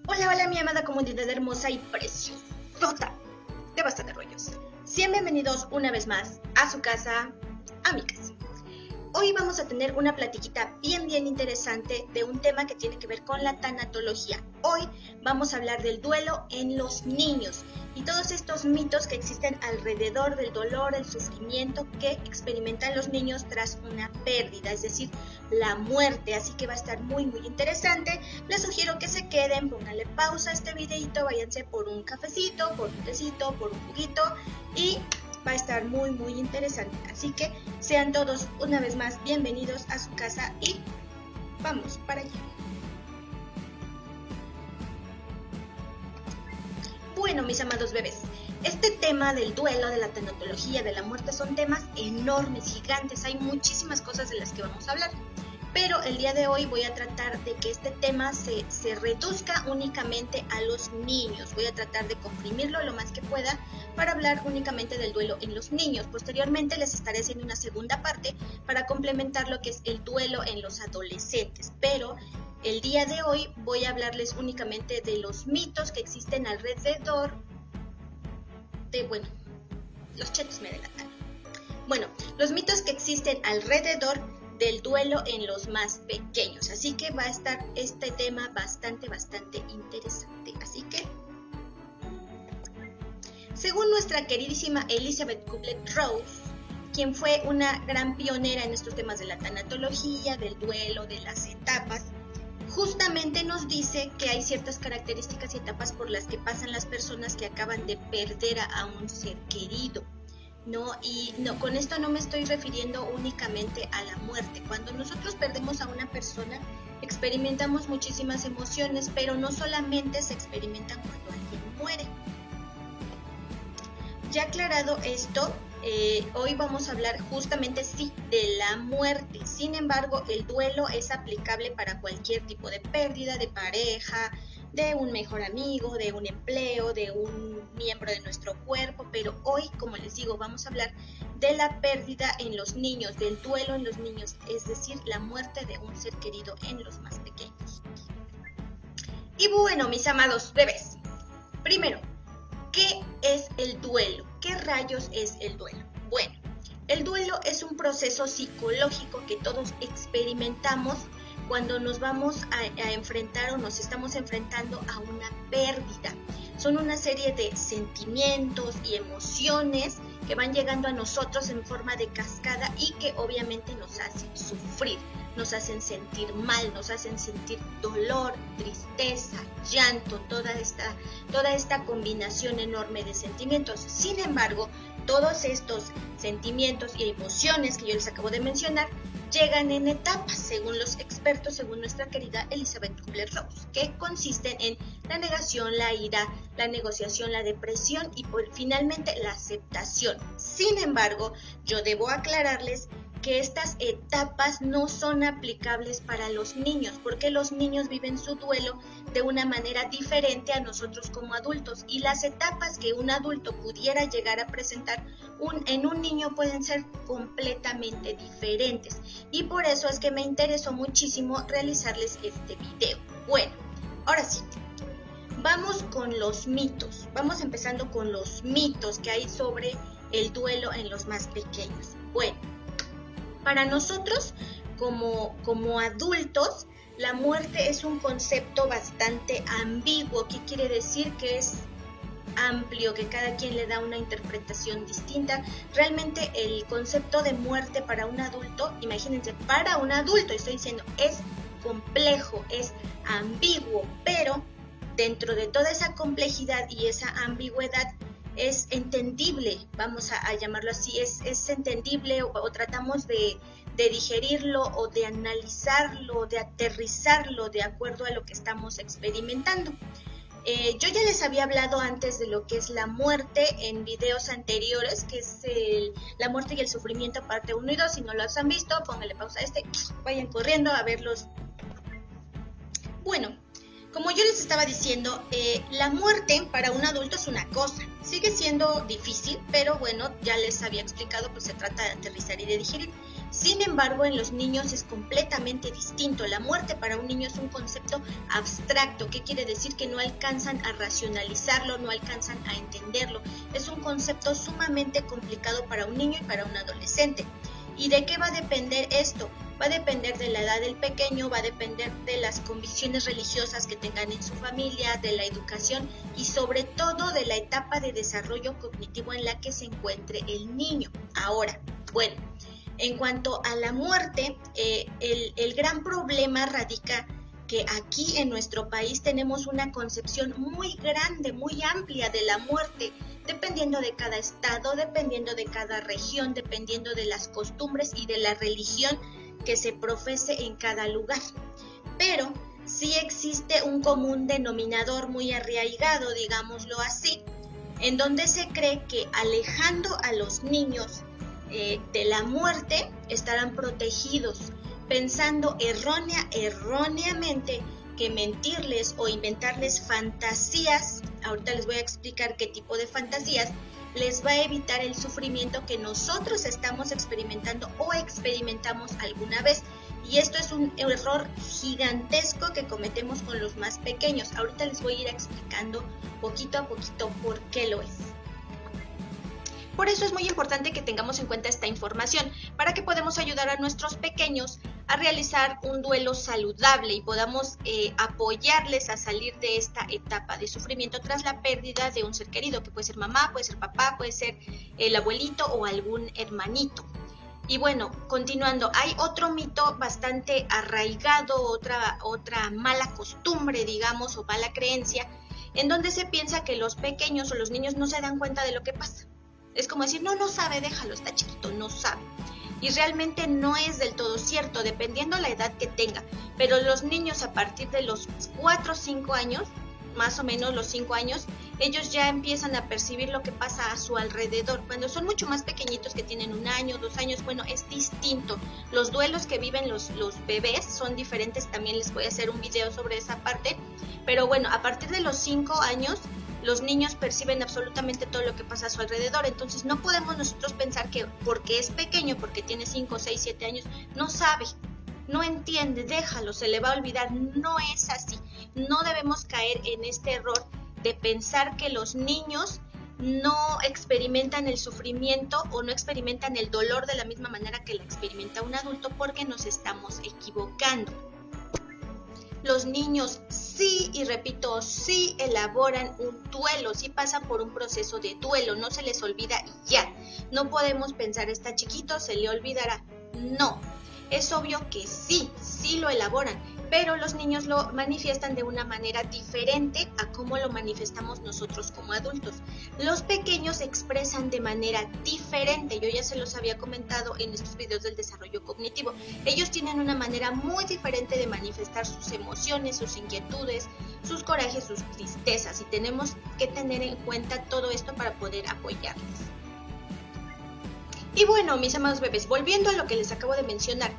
Hola, hola mi amada comunidad hermosa y preciosota de Basta de Rollos. Sean bienvenidos una vez más a su casa, a mi casa. Hoy vamos a tener una platiquita bien interesante de un tema que tiene que ver con la tanatología. Hoy vamos a hablar del duelo en los niños y todos estos mitos que existen alrededor del dolor, el sufrimiento que experimentan los niños tras una pérdida, es decir, la muerte. Así que va a estar muy interesante. Les sugiero que se queden, pónganle pausa a este videito, váyanse por un cafecito, por un tecito, por un juguito y va a estar muy interesante. Así que sean todos una vez más bienvenidos a su casa y vamos para allá. Bueno, mis amados bebés, este tema del duelo, de la tanatología, de la muerte son temas enormes, gigantes. Hay muchísimas cosas de las que vamos a hablar. Pero el día de hoy voy a tratar de que este tema se reduzca únicamente a los niños. Voy a tratar de comprimirlo lo más que pueda para hablar únicamente del duelo en los niños. Posteriormente les estaré haciendo una segunda parte para complementar lo que es el duelo en los adolescentes. Pero el día de hoy voy a hablarles únicamente de los mitos que existen alrededor de, los chetos me delataron. Bueno, los mitos que existen alrededor del duelo en los más pequeños. Así que va a estar este tema bastante interesante. Así que, según nuestra queridísima Elizabeth Kubler-Ross, quien fue una gran pionera en estos temas de la tanatología, del duelo, de las etapas, justamente nos dice que hay ciertas características y etapas por las que pasan las personas que acaban de perder a un ser querido. Con esto no me estoy refiriendo únicamente a la muerte. Cuando nosotros perdemos a una persona, experimentamos muchísimas emociones, pero no solamente se experimentan cuando alguien muere. Ya aclarado esto, hoy vamos a hablar justamente de la muerte. Sin embargo, el duelo es aplicable para cualquier tipo de pérdida, de pareja, de un mejor amigo, de un empleo, de un miembro de nuestro cuerpo, pero hoy, como les digo, vamos a hablar de la pérdida en los niños, del duelo en los niños, es decir, la muerte de un ser querido en los más pequeños. Y bueno, mis amados bebés, primero, ¿qué es el duelo? ¿Qué rayos es el duelo? Bueno, el duelo es un proceso psicológico que todos experimentamos cuando nos vamos a enfrentar o nos estamos enfrentando a una pérdida. Son una serie de sentimientos y emociones que van llegando a nosotros en forma de cascada y que obviamente nos hacen sufrir, nos hacen sentir mal, nos hacen sentir dolor, tristeza, llanto, toda esta combinación enorme de sentimientos. Sin embargo, todos estos sentimientos y emociones que yo les acabo de mencionar llegan en etapas, según los expertos, según nuestra querida Elizabeth Kubler-Ross, que consisten en la negación, la ira, la negociación, la depresión y finalmente la aceptación. Sin embargo, yo debo aclararles que estas etapas no son aplicables para los niños, porque los niños viven su duelo de una manera diferente a nosotros como adultos, y las etapas que un adulto pudiera llegar a presentar en un niño pueden ser completamente diferentes, y por eso es que me interesó muchísimo realizarles este video. Bueno, ahora sí, vamos con los mitos. Vamos empezando con los mitos que hay sobre el duelo en los más pequeños. Bueno, para nosotros como adultos, la muerte es un concepto bastante ambiguo. ¿Qué quiere decir? Que es amplio, que cada quien le da una interpretación distinta. Realmente el concepto de muerte para un adulto, imagínense, para un adulto, estoy diciendo, es complejo, es ambiguo, pero dentro de toda esa complejidad y esa ambigüedad es entendible, vamos a llamarlo así, es entendible o tratamos de digerirlo o de analizarlo, de aterrizarlo de acuerdo a lo que estamos experimentando. Yo ya les había hablado antes de lo que es la muerte en videos anteriores, que es la muerte y el sufrimiento parte 1 y 2. Si no los han visto, pónganle pausa a vayan corriendo a verlos. Bueno, como yo les estaba diciendo, la muerte para un adulto es una cosa, sigue siendo difícil, pero bueno, ya les había explicado, pues se trata de aterrizar y de digerir. Sin embargo, en los niños es completamente distinto. La muerte para un niño es un concepto abstracto. ¿Qué quiere decir? Que no alcanzan a racionalizarlo, no alcanzan a entenderlo. Es un concepto sumamente complicado para un niño y para un adolescente. ¿Y de qué va a depender esto? Va a depender de la edad del pequeño, va a depender de las convicciones religiosas que tengan en su familia, de la educación y sobre todo de la etapa de desarrollo cognitivo en la que se encuentre el niño. Ahora, bueno, en cuanto a la muerte, el gran problema radica que aquí en nuestro país tenemos una concepción muy grande, muy amplia de la muerte, dependiendo de cada estado, dependiendo de cada región, dependiendo de las costumbres y de la religión que se profese en cada lugar. Pero sí existe un común denominador muy arraigado, digámoslo así, en donde se cree que alejando a los niños de la muerte estarán protegidos, pensando erróneamente que mentirles o inventarles fantasías, ahorita les voy a explicar qué tipo de fantasías, les va a evitar el sufrimiento que nosotros estamos experimentando o experimentamos alguna vez. Y esto es un error gigantesco que cometemos con los más pequeños. Ahorita les voy a ir explicando poquito a poquito por qué lo es. Por eso es muy importante que tengamos en cuenta esta información, para que podamos ayudar a nuestros pequeños a realizar un duelo saludable y podamos apoyarles a salir de esta etapa de sufrimiento tras la pérdida de un ser querido, que puede ser mamá, puede ser papá, puede ser el abuelito o algún hermanito. Y bueno, continuando, hay otro mito bastante arraigado, otra mala costumbre, digamos, o mala creencia, en donde se piensa que los pequeños o los niños no se dan cuenta de lo que pasa. Es como decir, no sabe, déjalo, está chiquito, no sabe. Y realmente no es del todo cierto, dependiendo la edad que tenga. Pero los niños a partir de los 4 o 5 años, más o menos los 5 años, ellos ya empiezan a percibir lo que pasa a su alrededor. Cuando son mucho más pequeñitos, que tienen 1 año, 2 años, bueno, es distinto. Los duelos que viven los bebés son diferentes, también les voy a hacer un video sobre esa parte. Pero bueno, a partir de los 5 años, los niños perciben absolutamente todo lo que pasa a su alrededor, entonces no podemos nosotros pensar que porque es pequeño, porque tiene 5, 6, 7 años, no sabe, no entiende, déjalo, se le va a olvidar. No es así, no debemos caer en este error de pensar que los niños no experimentan el sufrimiento o no experimentan el dolor de la misma manera que la experimenta un adulto, porque nos estamos equivocando. Los niños sí, y repito, sí elaboran un duelo, sí pasan por un proceso de duelo, no se les olvida y ya. No podemos pensar, está chiquito, se le olvidará. No, es obvio que sí lo elaboran, pero los niños lo manifiestan de una manera diferente a cómo lo manifestamos nosotros como adultos. Los pequeños expresan de manera diferente, yo ya se los había comentado en estos videos del desarrollo cognitivo. Ellos tienen una manera muy diferente de manifestar sus emociones, sus inquietudes, sus corajes, sus tristezas, y tenemos que tener en cuenta todo esto para poder apoyarles. Y bueno, mis amados bebés, volviendo a lo que les acabo de mencionar,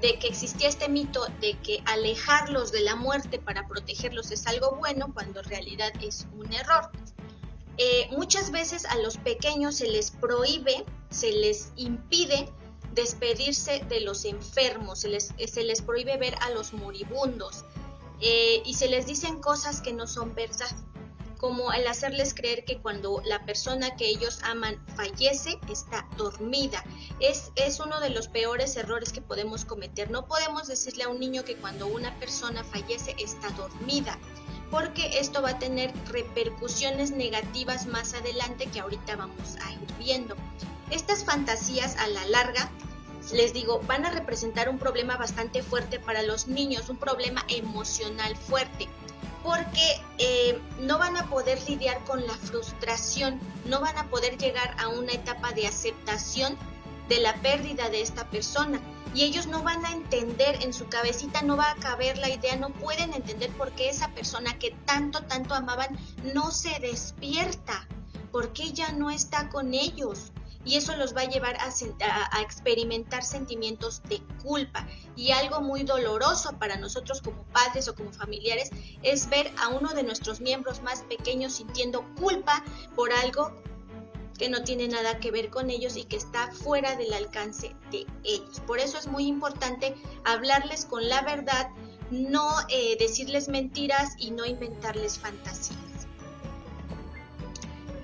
de que existía este mito de que alejarlos de la muerte para protegerlos es algo bueno, cuando en realidad es un error. Muchas veces a los pequeños se les prohíbe, se les impide despedirse de los enfermos, se les prohíbe ver a los moribundos, y se les dicen cosas que no son verdad, como el hacerles creer que cuando la persona que ellos aman fallece, está dormida. Es uno de los peores errores que podemos cometer. No podemos decirle a un niño que cuando una persona fallece está dormida, porque esto va a tener repercusiones negativas más adelante que ahorita vamos a ir viendo. Estas fantasías a la larga, les digo, van a representar un problema bastante fuerte para los niños, un problema emocional fuerte, porque no van a poder lidiar con la frustración, no van a poder llegar a una etapa de aceptación de la pérdida de esta persona, y ellos no van a entender, en su cabecita no va a caber la idea, no pueden entender por qué esa persona que tanto amaban no se despierta, por qué ya no está con ellos. Y eso los va a llevar a experimentar sentimientos de culpa. Y algo muy doloroso para nosotros como padres o como familiares es ver a uno de nuestros miembros más pequeños sintiendo culpa por algo que no tiene nada que ver con ellos y que está fuera del alcance de ellos. Por eso es muy importante hablarles con la verdad, no decirles mentiras y no inventarles fantasías.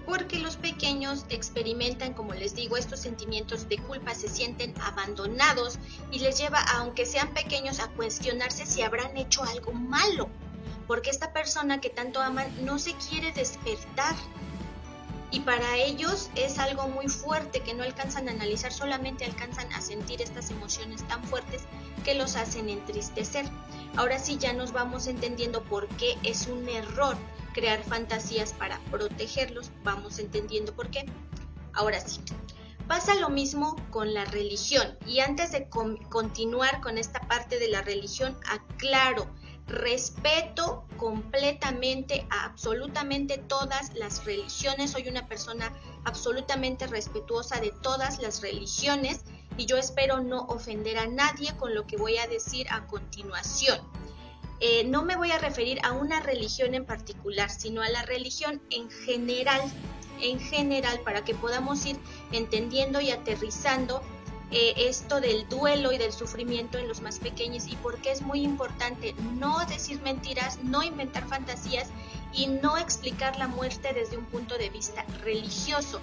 Porque los pequeños experimentan, como les digo, estos sentimientos de culpa, se sienten abandonados y les lleva, aunque sean pequeños, a cuestionarse si habrán hecho algo malo, porque esta persona que tanto aman no se quiere despertar. Y para ellos es algo muy fuerte que no alcanzan a analizar, solamente alcanzan a sentir estas emociones tan fuertes que los hacen entristecer. Ahora sí ya nos vamos entendiendo por qué es un error crear fantasías para protegerlos, vamos entendiendo por qué. Ahora sí, pasa lo mismo con la religión. Y antes de continuar con esta parte de la religión, aclaro, respeto completamente a absolutamente todas las religiones. Soy una persona absolutamente respetuosa de todas las religiones y yo espero no ofender a nadie con lo que voy a decir a continuación. No me voy a referir a una religión en particular, sino a la religión en general, para que podamos ir entendiendo y aterrizando esto del duelo y del sufrimiento en los más pequeños, y por qué es muy importante no decir mentiras, no inventar fantasías y no explicar la muerte desde un punto de vista religioso.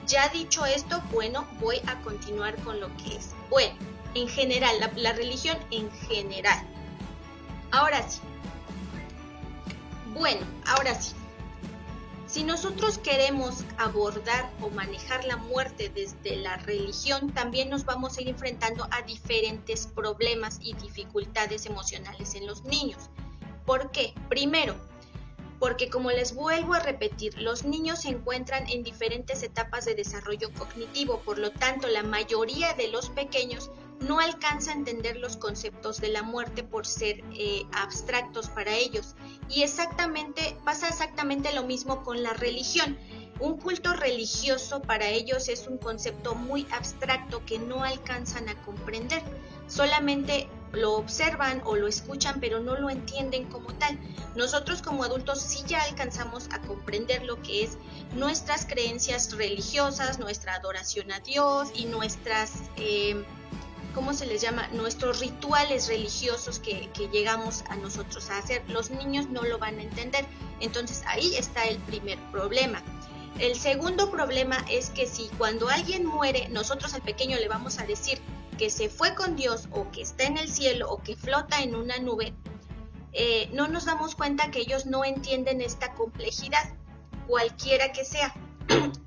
Ya dicho esto, bueno, voy a continuar con lo que es. Bueno, en general, la religión en general. Ahora sí. Bueno, ahora sí. Si nosotros queremos abordar o manejar la muerte desde la religión, también nos vamos a ir enfrentando a diferentes problemas y dificultades emocionales en los niños. ¿Por qué? Primero, porque como les vuelvo a repetir, los niños se encuentran en diferentes etapas de desarrollo cognitivo, por lo tanto, la mayoría de los pequeños no alcanza a entender los conceptos de la muerte por ser abstractos para ellos. Y pasa exactamente lo mismo con la religión. Un culto religioso para ellos es un concepto muy abstracto que no alcanzan a comprender. Solamente lo observan o lo escuchan, pero no lo entienden como tal. Nosotros como adultos sí ya alcanzamos a comprender lo que es nuestras creencias religiosas, nuestra adoración a Dios y nuestras... ¿cómo se les llama? Nuestros rituales religiosos que llegamos a nosotros a hacer. Los niños no lo van a entender. Entonces ahí está el primer problema. El segundo problema es que si cuando alguien muere, nosotros al pequeño le vamos a decir que se fue con Dios o que está en el cielo o que flota en una nube, no nos damos cuenta que ellos no entienden esta complejidad, cualquiera que sea.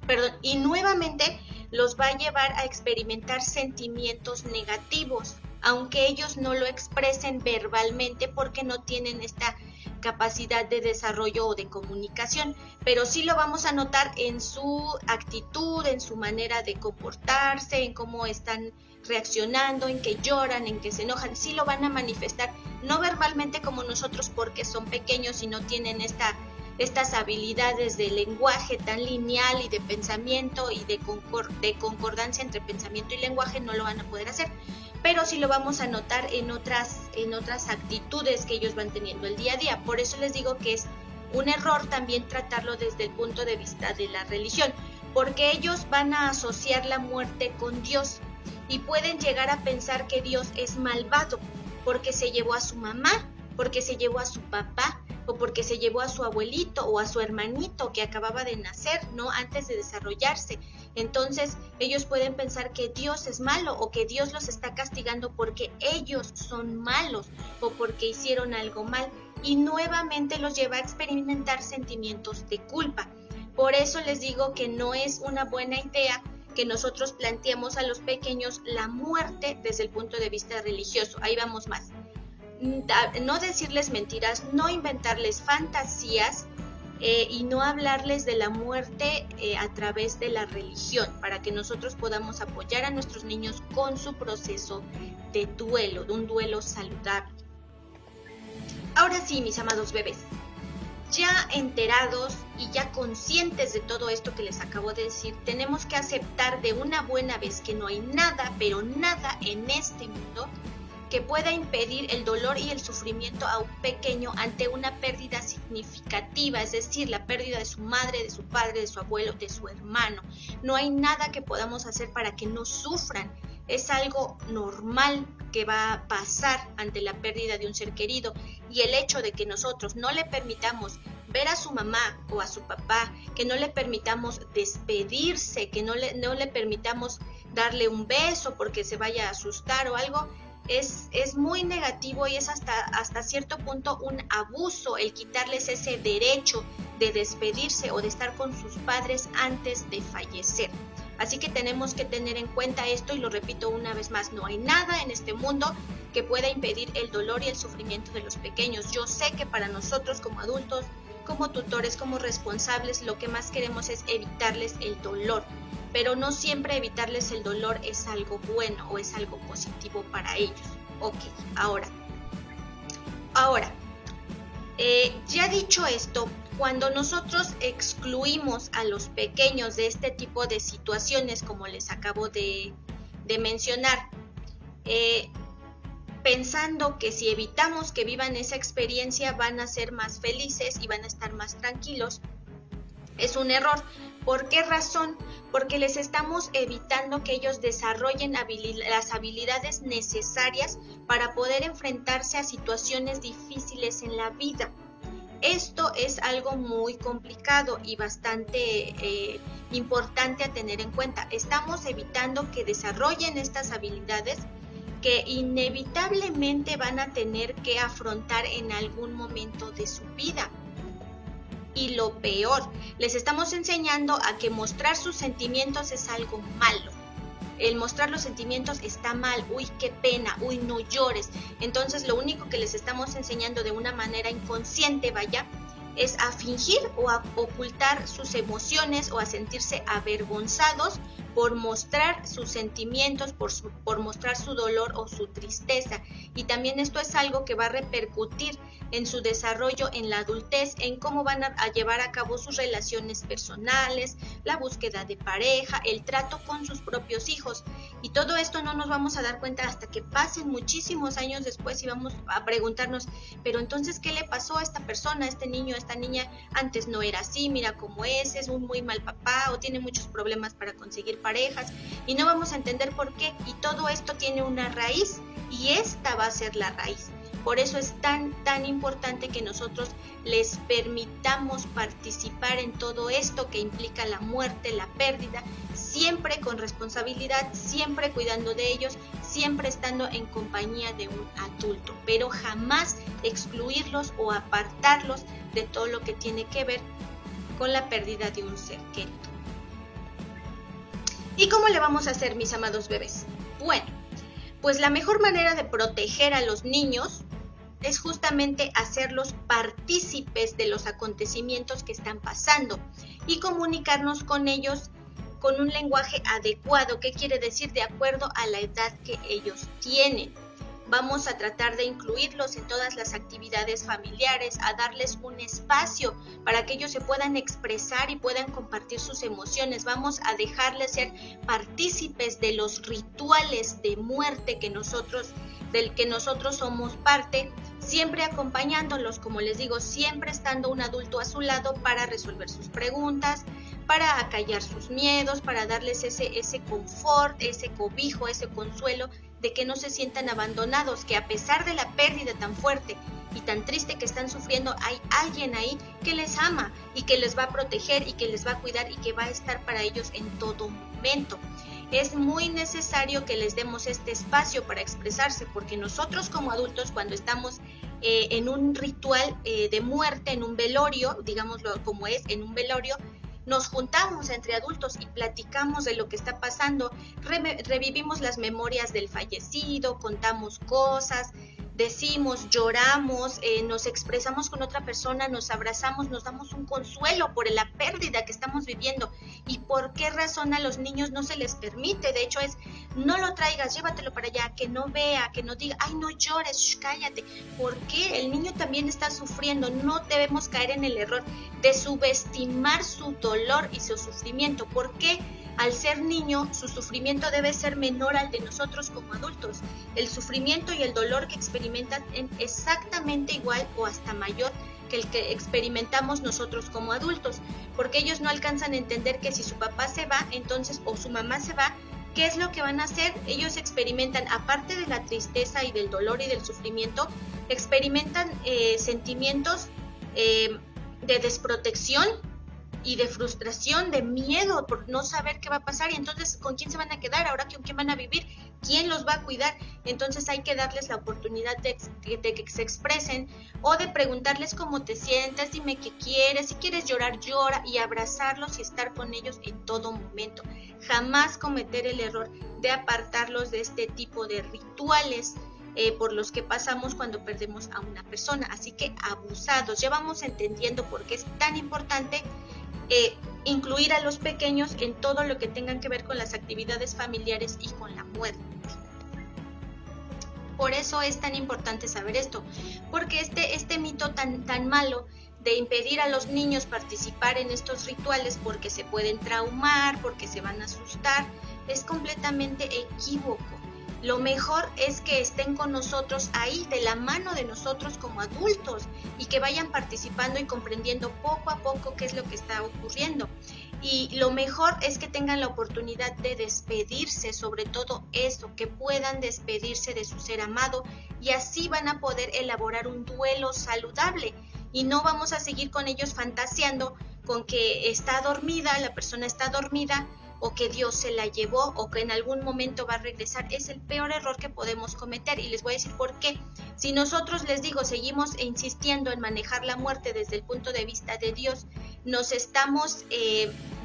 Perdón, y nuevamente los va a llevar a experimentar sentimientos negativos, aunque ellos no lo expresen verbalmente porque no tienen esta capacidad de desarrollo o de comunicación, pero sí lo vamos a notar en su actitud, en su manera de comportarse, en cómo están reaccionando, en que lloran, en que se enojan. Sí lo van a manifestar, no verbalmente como nosotros porque son pequeños y no tienen estas habilidades de lenguaje tan lineal y de pensamiento y de concordancia entre pensamiento y lenguaje, no lo van a poder hacer, pero sí lo vamos a notar en otras actitudes que ellos van teniendo el día a día. Por eso les digo que es un error también tratarlo desde el punto de vista de la religión, porque ellos van a asociar la muerte con Dios y pueden llegar a pensar que Dios es malvado porque se llevó a su mamá, porque se llevó a su papá, o porque se llevó a su abuelito o a su hermanito que acababa de nacer, ¿no? Antes de desarrollarse. Entonces ellos pueden pensar que Dios es malo o que Dios los está castigando porque ellos son malos o porque hicieron algo mal, y nuevamente los lleva a experimentar sentimientos de culpa. Por eso les digo que no es una buena idea que nosotros planteemos a los pequeños la muerte desde el punto de vista religioso. Ahí vamos más. No decirles mentiras, no inventarles fantasías y no hablarles de la muerte a través de la religión, para que nosotros podamos apoyar a nuestros niños con su proceso de duelo, de un duelo saludable. Ahora sí, mis amados bebés, ya enterados y ya conscientes de todo esto que les acabo de decir, tenemos que aceptar de una buena vez que no hay nada, pero nada en este mundo que pueda impedir el dolor y el sufrimiento a un pequeño ante una pérdida significativa, es decir, la pérdida de su madre, de su padre, de su abuelo, de su hermano. No hay nada que podamos hacer para que no sufran. Es algo normal que va a pasar ante la pérdida de un ser querido, y el hecho de que nosotros no le permitamos ver a su mamá o a su papá, que no le permitamos despedirse, que no le permitamos darle un beso porque se vaya a asustar o algo, es muy negativo, y es hasta cierto punto un abuso el quitarles ese derecho de despedirse o de estar con sus padres antes de fallecer. Así que tenemos que tener en cuenta esto, y lo repito una vez más, no hay nada en este mundo que pueda impedir el dolor y el sufrimiento de los pequeños. Yo sé que para nosotros como adultos, como tutores, como responsables, lo que más queremos es evitarles el dolor, pero no siempre evitarles el dolor es algo bueno o es algo positivo para ellos. Ok, ahora, ya dicho esto, cuando nosotros excluimos a los pequeños de este tipo de situaciones, como les acabo de mencionar, pensando que si evitamos que vivan esa experiencia van a ser más felices y van a estar más tranquilos, es un error. ¿Por qué razón? Porque les estamos evitando que ellos desarrollen las habilidades necesarias para poder enfrentarse a situaciones difíciles en la vida. Esto es algo muy complicado y bastante importante a tener en cuenta. Estamos evitando que desarrollen estas habilidades que inevitablemente van a tener que afrontar en algún momento de su vida. Y lo peor, les estamos enseñando a que mostrar sus sentimientos es algo malo. El mostrar los sentimientos está mal, uy, qué pena, uy, no llores. Entonces lo único que les estamos enseñando de una manera inconsciente, es a fingir o a ocultar sus emociones o a sentirse avergonzados por mostrar sus sentimientos, por mostrar su dolor o su tristeza. Y también esto es algo que va a repercutir en su desarrollo en la adultez, en cómo van a llevar a cabo sus relaciones personales, la búsqueda de pareja, el trato con sus propios hijos. Y todo esto no nos vamos a dar cuenta hasta que pasen muchísimos años después y vamos a preguntarnos, pero entonces, ¿qué le pasó a esta persona, a este niño, a esta niña? Antes no era así, mira cómo es un muy mal papá o tiene muchos problemas para conseguir parejas, y no vamos a entender por qué. Y todo esto tiene una raíz, y esta va a ser la raíz. Por eso es tan importante que nosotros les permitamos participar en todo esto que implica la muerte, la pérdida, siempre con responsabilidad, siempre cuidando de ellos, siempre estando en compañía de un adulto, pero jamás excluirlos o apartarlos de todo lo que tiene que ver con la pérdida de un ser querido. ¿Y cómo le vamos a hacer, mis amados bebés? Bueno, pues la mejor manera de proteger a los niños es justamente hacerlos partícipes de los acontecimientos que están pasando y comunicarnos con ellos con un lenguaje adecuado. ¿Qué quiere decir? De acuerdo a la edad que ellos tienen. Vamos a tratar de incluirlos en todas las actividades familiares, a darles un espacio para que ellos se puedan expresar y puedan compartir sus emociones. Vamos a dejarles ser partícipes de los rituales de muerte del que nosotros somos parte, siempre acompañándolos, como les digo, siempre estando un adulto a su lado para resolver sus preguntas, para acallar sus miedos, para darles ese confort, ese cobijo, ese consuelo de que no se sientan abandonados, que a pesar de la pérdida tan fuerte y tan triste que están sufriendo, hay alguien ahí que les ama y que les va a proteger y que les va a cuidar y que va a estar para ellos en todo momento. Es muy necesario que les demos este espacio para expresarse, porque nosotros como adultos, cuando estamos en un ritual de muerte, en un velorio, digámoslo como es, en un velorio, nos juntamos entre adultos y platicamos de lo que está pasando, revivimos las memorias del fallecido, contamos cosas, decimos, lloramos, nos expresamos con otra persona, nos abrazamos, nos damos un consuelo por la pérdida que estamos viviendo. ¿Y por qué razón a los niños no se les permite? De hecho es, no lo traigas, llévatelo para allá, que no vea, que no diga, ay, no llores, cállate. ¿Por qué? El niño también está sufriendo. No debemos caer en el error de subestimar su dolor y su sufrimiento. ¿Por qué Al ser niño, su sufrimiento debe ser menor al de nosotros como adultos. El sufrimiento y el dolor que experimentan es exactamente igual o hasta mayor que el que experimentamos nosotros como adultos, porque ellos no alcanzan a entender que si su papá se va, entonces, o su mamá se va, ¿qué es lo que van a hacer? Ellos experimentan, aparte de la tristeza y del dolor y del sufrimiento, experimentan sentimientos de desprotección y de frustración, de miedo por no saber qué va a pasar, y entonces ¿con quién se van a quedar? ¿Ahora con quién van a vivir? ¿Quién los va a cuidar? Entonces hay que darles la oportunidad de que se expresen, o de preguntarles cómo te sientes, dime qué quieres, si quieres llorar, llora, y abrazarlos y estar con ellos en todo momento. Jamás cometer el error de apartarlos de este tipo de rituales por los que pasamos cuando perdemos a una persona. Así que abusados, ya vamos entendiendo por qué es tan importante incluir a los pequeños en todo lo que tengan que ver con las actividades familiares y con la muerte. Por eso es tan importante saber esto, porque este mito tan malo de impedir a los niños participar en estos rituales porque se pueden traumar, porque se van a asustar, es completamente equívoco. Lo mejor es que estén con nosotros ahí, de la mano de nosotros como adultos, y que vayan participando y comprendiendo poco a poco qué es lo que está ocurriendo. Y lo mejor es que tengan la oportunidad de despedirse, sobre todo eso, que puedan despedirse de su ser amado, y así van a poder elaborar un duelo saludable. Y no vamos a seguir con ellos fantaseando con que está dormida, la persona está dormida, o que Dios se la llevó, o que en algún momento va a regresar. Es el peor error que podemos cometer, y les voy a decir por qué. Si nosotros, les digo, seguimos insistiendo en manejar la muerte desde el punto de vista de Dios, nos estamos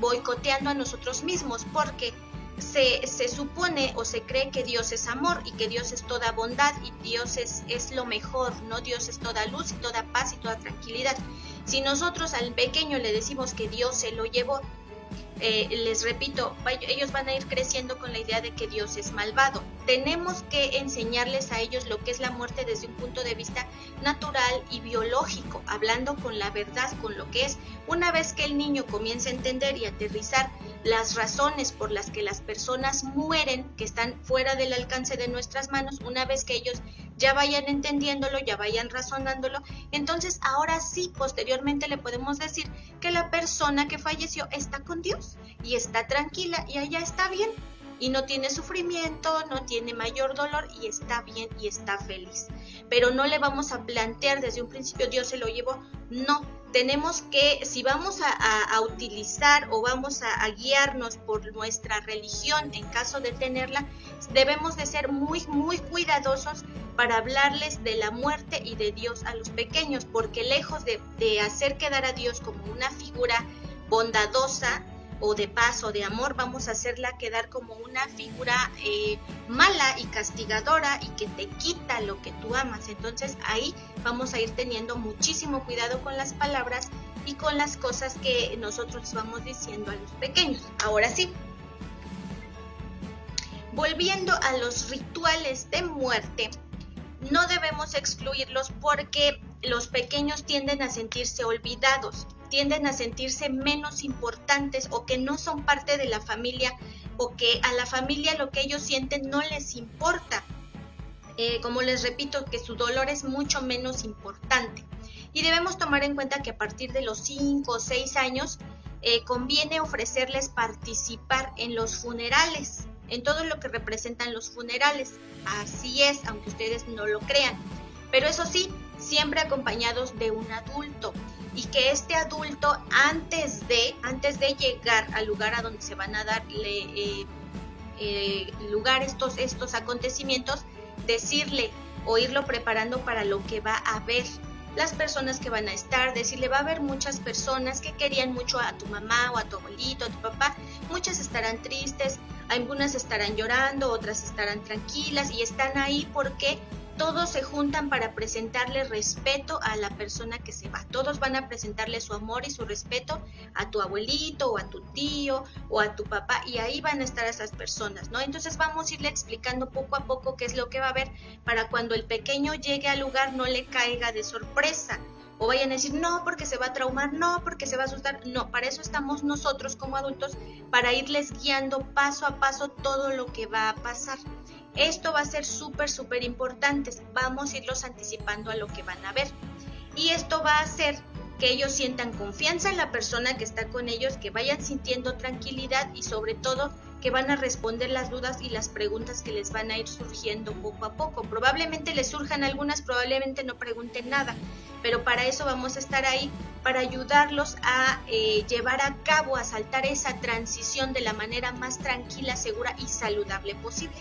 boicoteando a nosotros mismos, porque se supone o se cree que Dios es amor y que Dios es toda bondad y Dios es lo mejor, ¿no? Dios es toda luz y toda paz y toda tranquilidad. Si nosotros al pequeño le decimos que Dios se lo llevó, les repito, ellos van a ir creciendo con la idea de que Dios es malvado. Tenemos que enseñarles a ellos lo que es la muerte desde un punto de vista natural y biológico, hablando con la verdad, con lo que es. Una vez que el niño comience a entender y aterrizar las razones por las que las personas mueren, que están fuera del alcance de nuestras manos, una vez que ellos ya vayan entendiéndolo, ya vayan razonándolo, entonces ahora sí, posteriormente le podemos decir que la persona que falleció está con Dios y está tranquila y allá está bien y no tiene sufrimiento, no tiene mayor dolor y está bien y está feliz. Pero no le vamos a plantear desde un principio Dios se lo llevó, no. Tenemos que, si vamos a utilizar o vamos a guiarnos por nuestra religión, en caso de tenerla, debemos de ser muy, muy cuidadosos para hablarles de la muerte y de Dios a los pequeños, porque lejos de hacer quedar a Dios como una figura bondadosa o de paz o de amor, vamos a hacerla quedar como una figura mala y castigadora y que te quita lo que tú amas. Entonces ahí vamos a ir teniendo muchísimo cuidado con las palabras y con las cosas que nosotros vamos diciendo a los pequeños. Ahora sí, volviendo a los rituales de muerte, no debemos excluirlos porque los pequeños tienden a sentirse olvidados, tienden a sentirse menos importantes o que no son parte de la familia o que a la familia lo que ellos sienten no les importa. Como les repito, que su dolor es mucho menos importante. Y debemos tomar en cuenta que a partir de los 5 o 6 años conviene ofrecerles participar en los funerales, en todo lo que representan los funerales. Así es, aunque ustedes no lo crean. Pero eso sí, siempre acompañados de un adulto, y que este adulto antes de llegar al lugar a donde se van a dar lugar estos acontecimientos, decirle o irlo preparando para lo que va a haber, las personas que van a estar, decirle va a haber muchas personas que querían mucho a tu mamá o a tu abuelito, a tu papá, muchas estarán tristes, algunas estarán llorando, otras estarán tranquilas y están ahí porque todos se juntan para presentarle respeto a la persona que se va. Todos van a presentarle su amor y su respeto a tu abuelito o a tu tío o a tu papá, y ahí van a estar esas personas, ¿no? Entonces vamos a irle explicando poco a poco qué es lo que va a haber para cuando el pequeño llegue al lugar no le caiga de sorpresa, o vayan a decir no porque se va a traumar, no porque se va a asustar. No, para eso estamos nosotros como adultos, para irles guiando paso a paso todo lo que va a pasar. Esto va a ser súper importante, vamos a irlos anticipando a lo que van a ver. Y esto va a hacer que ellos sientan confianza en la persona que está con ellos, que vayan sintiendo tranquilidad y sobre todo que van a responder las dudas y las preguntas que les van a ir surgiendo poco a poco. Probablemente les surjan algunas, probablemente no pregunten nada, pero para eso vamos a estar ahí, para ayudarlos a llevar a cabo, a saltar esa transición de la manera más tranquila, segura y saludable posible.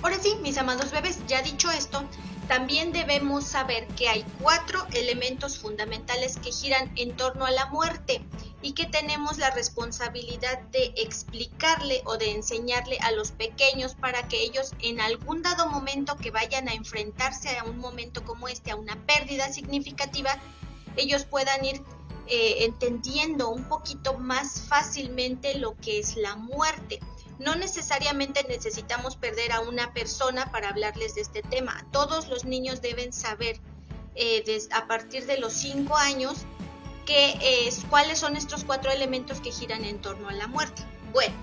Ahora sí, mis amados bebés, ya dicho esto, también debemos saber que hay 4 elementos fundamentales que giran en torno a la muerte y que tenemos la responsabilidad de explicarle o de enseñarle a los pequeños para que ellos en algún dado momento que vayan a enfrentarse a un momento como este, a una pérdida significativa, ellos puedan ir entendiendo un poquito más fácilmente lo que es la muerte. No necesariamente necesitamos perder a una persona para hablarles de este tema. Todos los niños deben saber a partir de los 5 años cuáles son estos 4 elementos que giran en torno a la muerte. Bueno,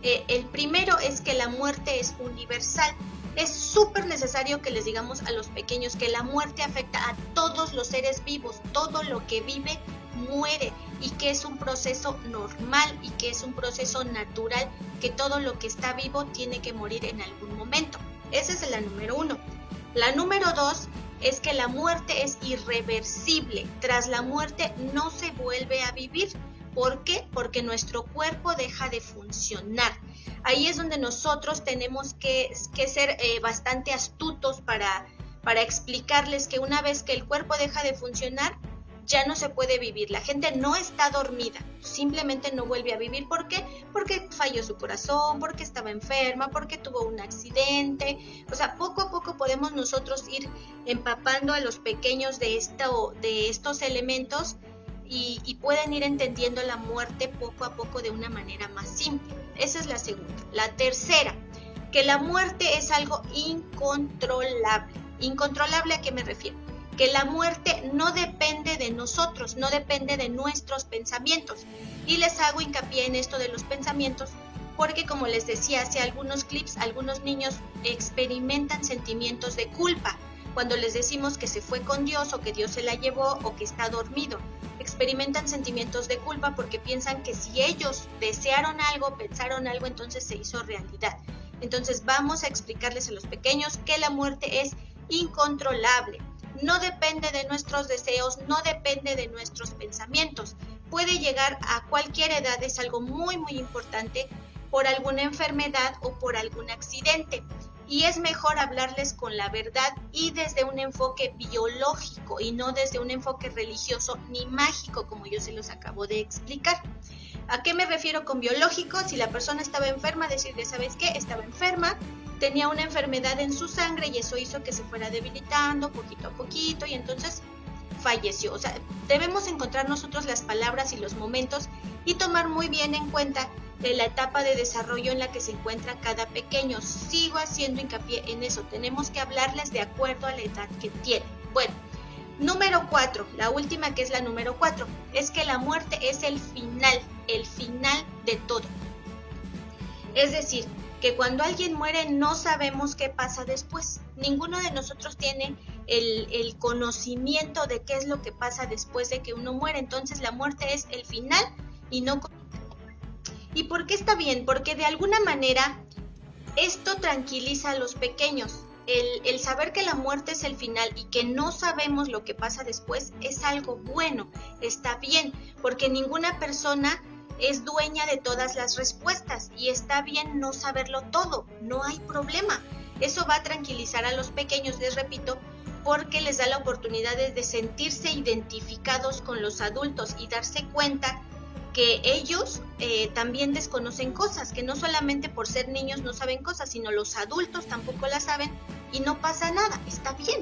el primero es que la muerte es universal. Es súper necesario que les digamos a los pequeños que la muerte afecta a todos los seres vivos. Todo lo que vive muere y que es un proceso normal y que es un proceso natural, que todo lo que está vivo tiene que morir en algún momento. Esa es la número 1. La número 2 es que la muerte es irreversible. Tras la muerte no se vuelve a vivir. ¿Por qué? Porque nuestro cuerpo deja de funcionar. Ahí es donde nosotros tenemos que ser bastante astutos para explicarles que una vez que el cuerpo deja de funcionar, ya no se puede vivir. La gente no está dormida, simplemente no vuelve a vivir. ¿Por qué? Porque falló su corazón, porque estaba enferma, porque tuvo un accidente. O sea, poco a poco podemos nosotros ir empapando a los pequeños de estos elementos y pueden ir entendiendo la muerte poco a poco de una manera más simple. Esa es la segunda. La tercera, que la muerte es algo incontrolable. ¿Incontrolable a qué me refiero? Que la muerte no depende de nosotros, no depende de nuestros pensamientos. Y les hago hincapié en esto de los pensamientos porque, como les decía hace algunos clips, algunos niños experimentan sentimientos de culpa cuando les decimos que se fue con Dios o que Dios se la llevó o que está dormido. Experimentan sentimientos de culpa porque piensan que si ellos desearon algo, pensaron algo, entonces se hizo realidad. Entonces vamos a explicarles a los pequeños que la muerte es incontrolable. No depende de nuestros deseos, no depende de nuestros pensamientos. Puede llegar a cualquier edad, es algo muy importante, por alguna enfermedad o por algún accidente. Y es mejor hablarles con la verdad y desde un enfoque biológico y no desde un enfoque religioso ni mágico, como yo se los acabo de explicar. ¿A qué me refiero con biológico? Si la persona estaba enferma, decirle, ¿sabes qué? Estaba enferma, tenía una enfermedad en su sangre y eso hizo que se fuera debilitando poquito a poquito y entonces falleció. O sea, debemos encontrar nosotros las palabras y los momentos y tomar muy bien en cuenta la etapa de desarrollo en la que se encuentra cada pequeño. Sigo haciendo hincapié en eso. Tenemos que hablarles de acuerdo a la edad que tienen. Bueno, número 4, la última, que es la número 4, es que la muerte es el final de todo. Es decir, que cuando alguien muere no sabemos qué pasa después. Ninguno de nosotros tiene el conocimiento de qué es lo que pasa después de que uno muere. Entonces la muerte es el final y no... ¿Y por qué está bien? Porque de alguna manera esto tranquiliza a los pequeños. El saber que la muerte es el final y que no sabemos lo que pasa después es algo bueno, está bien, porque ninguna persona es dueña de todas las respuestas y está bien no saberlo todo, no hay problema. Eso va a tranquilizar a los pequeños, les repito, porque les da la oportunidad de sentirse identificados con los adultos y darse cuenta que ellos también desconocen cosas, que no solamente por ser niños no saben cosas, sino los adultos tampoco las saben y no pasa nada, está bien.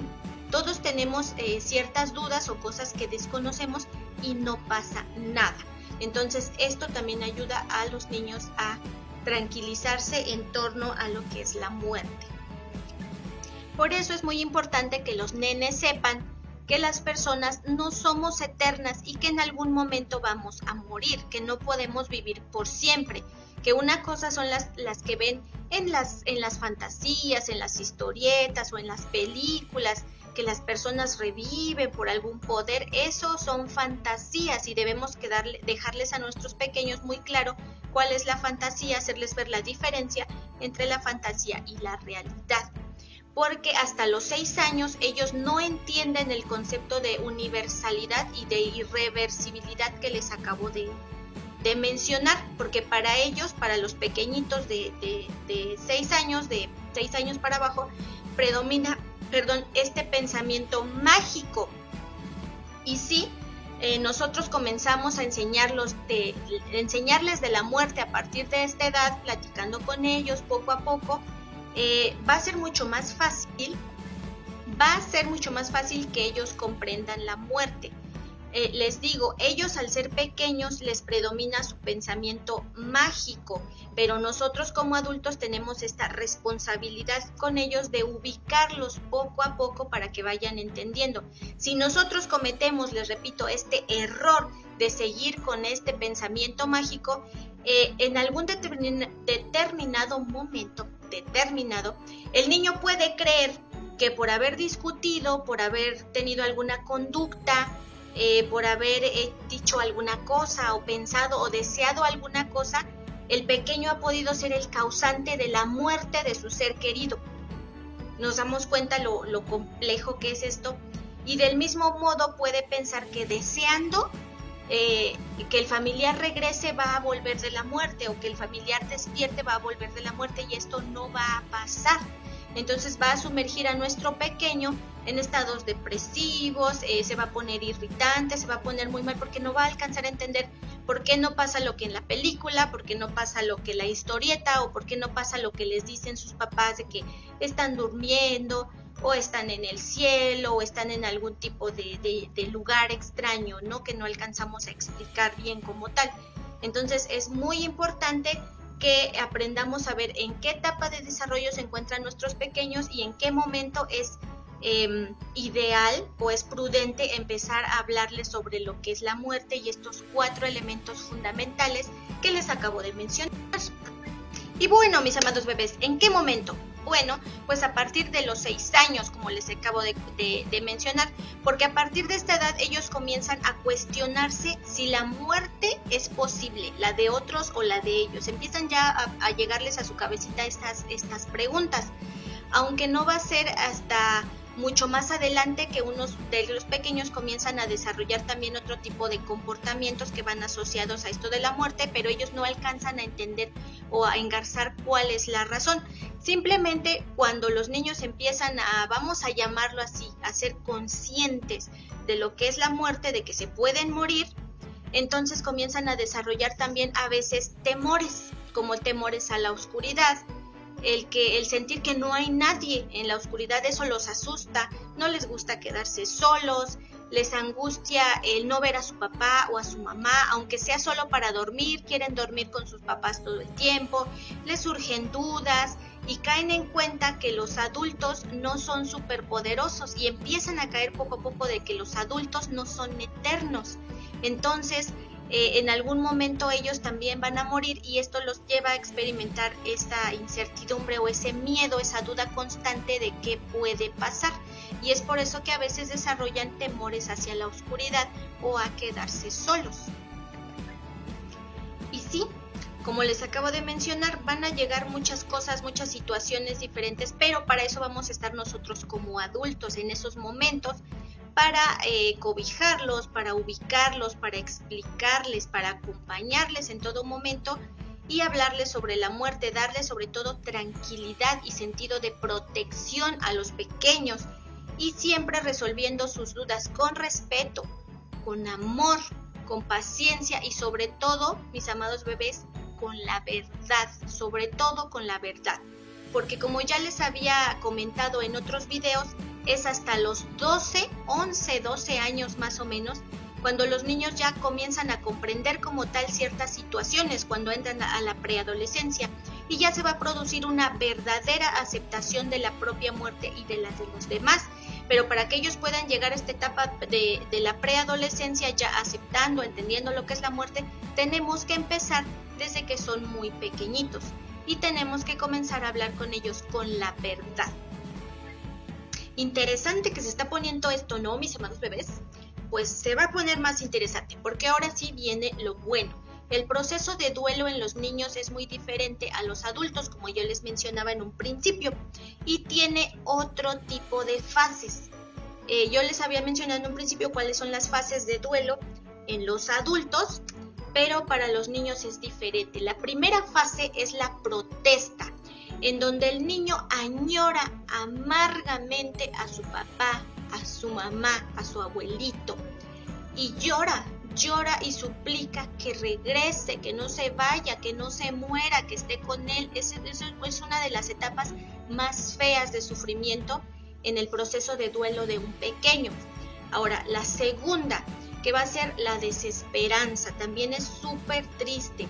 Todos tenemos ciertas dudas o cosas que desconocemos y no pasa nada. Entonces esto también ayuda a los niños a tranquilizarse en torno a lo que es la muerte. Por eso es muy importante que los nenes sepan que las personas no somos eternas y que en algún momento vamos a morir, que no podemos vivir por siempre, que una cosa son las que ven en las fantasías, en las historietas o en las películas, que las personas reviven por algún poder. Eso son fantasías y debemos dejarles a nuestros pequeños muy claro cuál es la fantasía, hacerles ver la diferencia entre la fantasía y la realidad. Porque hasta los 6 años ellos no entienden el concepto de universalidad y de irreversibilidad que les acabo de mencionar, porque para ellos, para los pequeñitos de 6 años, de 6 años para abajo, predomina, este pensamiento mágico. Y sí, nosotros comenzamos a enseñarles de la muerte a partir de esta edad, platicando con ellos poco a poco. Va a ser mucho más fácil que ellos comprendan la muerte. Les digo, ellos al ser pequeños les predomina su pensamiento mágico, pero nosotros como adultos tenemos esta responsabilidad con ellos de ubicarlos poco a poco para que vayan entendiendo. Si nosotros cometemos, les repito, este error de seguir con este pensamiento mágico, en algún determinado momento, el niño puede creer que por haber discutido, por haber tenido alguna conducta, por haber dicho alguna cosa o pensado o deseado alguna cosa, el pequeño ha podido ser el causante de la muerte de su ser querido. Nos damos cuenta lo complejo que es esto, y del mismo modo puede pensar que deseando que el familiar regrese va a volver de la muerte, o que el familiar despierte va a volver de la muerte, y esto no va a pasar. Entonces va a sumergir a nuestro pequeño en estados depresivos, se va a poner irritante, se va a poner muy mal, porque no va a alcanzar a entender por qué no pasa lo que en la película, por qué no pasa lo que la historieta, o por qué no pasa lo que les dicen sus papás de que están durmiendo, o están en el cielo, o están en algún tipo de lugar extraño, ¿no? Que no alcanzamos a explicar bien como tal. Entonces es muy importante que aprendamos a ver en qué etapa de desarrollo se encuentran nuestros pequeños y en qué momento es ideal o es prudente empezar a hablarles sobre lo que es la muerte y estos 4 elementos fundamentales que les acabo de mencionar. Y bueno, mis amados bebés, ¿en qué momento? Bueno, pues a partir de los 6 años, como les acabo de mencionar, porque a partir de esta edad ellos comienzan a cuestionarse si la muerte es posible, la de otros o la de ellos. Empiezan ya a llegarles a su cabecita estas preguntas, aunque no va a ser hasta mucho más adelante que unos de los pequeños comienzan a desarrollar también otro tipo de comportamientos que van asociados a esto de la muerte, pero ellos no alcanzan a entender o a engarzar cuál es la razón. Simplemente cuando los niños empiezan a, vamos a llamarlo así, a ser conscientes de lo que es la muerte, de que se pueden morir, entonces comienzan a desarrollar también a veces temores, como temores a la oscuridad. El sentir que no hay nadie en la oscuridad, eso los asusta, no les gusta quedarse solos, les angustia el no ver a su papá o a su mamá, aunque sea solo para dormir, quieren dormir con sus papás todo el tiempo, les surgen dudas y caen en cuenta que los adultos no son superpoderosos y empiezan a caer poco a poco de que los adultos no son eternos. Entonces, en algún momento ellos también van a morir y esto los lleva a experimentar esta incertidumbre o ese miedo, esa duda constante de qué puede pasar. Y es por eso que a veces desarrollan temores hacia la oscuridad o a quedarse solos. Y sí, como les acabo de mencionar, van a llegar muchas cosas, muchas situaciones diferentes, pero para eso vamos a estar nosotros como adultos en esos momentos, para cobijarlos, para ubicarlos, para explicarles, para acompañarles en todo momento y hablarles sobre la muerte, darles sobre todo tranquilidad y sentido de protección a los pequeños y siempre resolviendo sus dudas con respeto, con amor, con paciencia y sobre todo, mis amados bebés, con la verdad, sobre todo con la verdad. Porque como ya les había comentado en otros videos, es hasta los 12 años más o menos, cuando los niños ya comienzan a comprender como tal ciertas situaciones, cuando entran a la preadolescencia, y ya se va a producir una verdadera aceptación de la propia muerte y de las de los demás. pero para que ellos puedan llegar a esta etapa de la preadolescencia ya aceptando, entendiendo lo que es la muerte, tenemos que empezar desde que son muy pequeñitos y tenemos que comenzar a hablar con ellos con la verdad. Interesante que se está poniendo esto, ¿no, mis amados bebés? Pues se va a poner más interesante, porque ahora sí viene lo bueno. El proceso de duelo en los niños es muy diferente a los adultos, como yo les mencionaba en un principio, y tiene otro tipo de fases. Yo les había mencionado en un principio cuáles son las fases de duelo en los adultos, pero para los niños es diferente. La primera fase es la protesta, en donde el niño añora amargamente a su papá, a su mamá, a su abuelito, y llora y suplica que regrese, que no se vaya, que no se muera, que esté con él. Eso es una de las etapas más feas de sufrimiento en el proceso de duelo de un pequeño. Ahora, la segunda, que va a ser la desesperanza, también es súper triste,